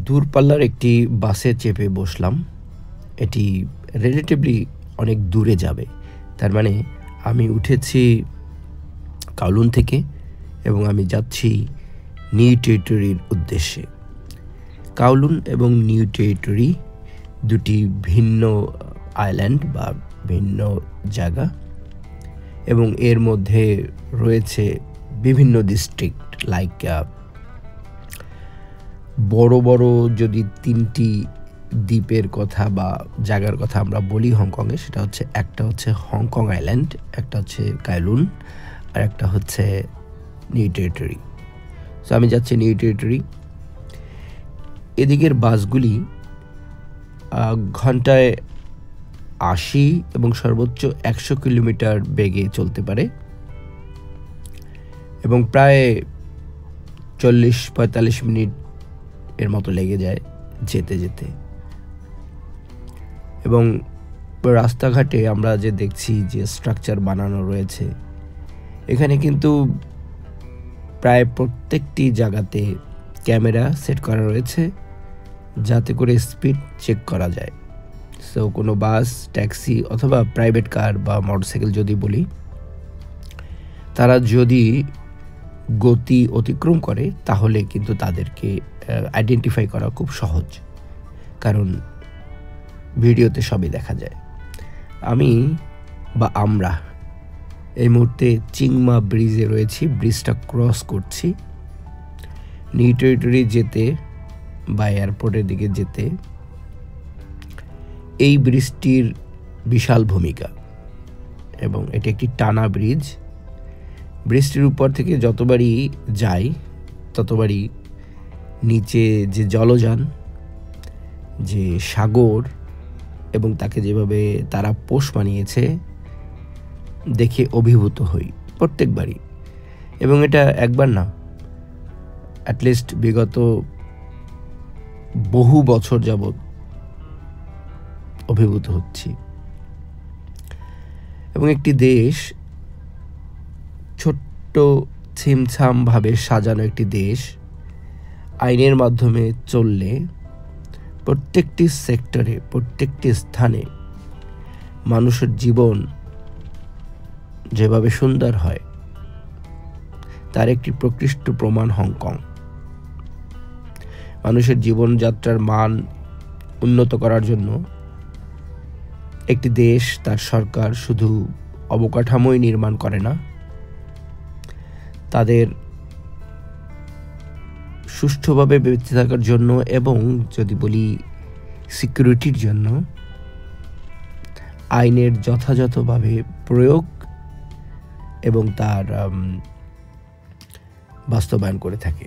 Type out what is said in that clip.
দূরপাল্লার একটি বাসে চেপে বসলাম। এটি রিলেটিভলি অনেক দূরে যাবে। তার মানে আমি উঠেছি কাউলুন থেকে এবং আমি যাচ্ছি নিউ টেরিটরির উদ্দেশ্যে। কাউলুন এবং নিউ টেরিটরি দুটি ভিন্ন আইল্যান্ড বা ভিন্ন জায়গা, এবং এর মধ্যে রয়েছে বিভিন্ন ডিস্ট্রিক্ট। লাইক বড় বড় যদি তিনটি দ্বীপের কথা বা জায়গার কথা আমরা বলি হংকংয়ে, সেটা হচ্ছে একটা হচ্ছে হংকং আইল্যান্ড, একটা হচ্ছে কাউলুন, আর একটা হচ্ছে নিউ টেরিটরি। সো আমি যাচ্ছি নিউ টেরিটরি। এদিকের বাসগুলি ঘন্টায় 80 এবং সর্বোচ্চ 100 কিলোমিটার বেগে চলতে পারে, এবং প্রায় 40-45 মিনিট এর মতো লেগে যায় যেতে যেতে। এবং রাস্তাঘাটে আমরা যে দেখছি যে স্ট্রাকচার বানানো রয়েছে, এখানে কিন্তু প্রায় প্রত্যেকটি জায়গাতে ক্যামেরা সেট করা রয়েছে যাতে করে স্পিড চেক করা যায়। সো কোনো বাস, ট্যাক্সি অথবা প্রাইভেট কার বা মোটরসাইকেল যদি বলি, তারা যদি গতি অতিক্রম করে তাহলে কিন্তু তাদেরকে আইডেন্টিফাই করা খুব সহজ, কারণ ভিডিওতে সবই দেখা যায়। আমরা এই মুহূর্তে চিংমা ব্রিজে রয়েছি। ব্রিজটা ক্রস করছি নিউ টেরিটরি যেতে বা এয়ারপোর্টের দিকে যেতে। এই ব্রিজটির বিশাল ভূমিকা, এবং এটি একটি টানা ব্রিজ। ব্রিজটির উপর থেকে যতবারই যাই ততবারই নিচে যে জলযান, যে সাগর এবং তাকে যেভাবে তারা পোষ মানিয়েছে দেখে অভিভূত হই প্রত্যেকবারই। এবং এটা একবার না, অ্যাটলিস্ট বিগত বহু বছর যাবৎ অভিভূত হচ্ছি। এবং একটি দেশ, ছোট্ট ছিমছাম ভাবে সাজানো একটি দেশ, আইনের মাধ্যমে চললে প্রত্যেকটি সেক্টরে, প্রত্যেকটি স্থানে মানুষের জীবন যেভাবে সুন্দর হয়, তার একটি প্রকৃষ্ট প্রমাণ হংকং। মানুষের জীবনযাত্রার মান উন্নত করার জন্য একটি দেশ, তার সরকার শুধু অবকাঠামোই নির্মাণ করে না, তাদের সুষ্ঠুভাবে বেঁচে থাকার জন্য এবং যদি বলি সিকিউরিটির জন্য আইনের যথাযথভাবে প্রয়োগ এবং তার বাস্তবায়ন করে থাকে।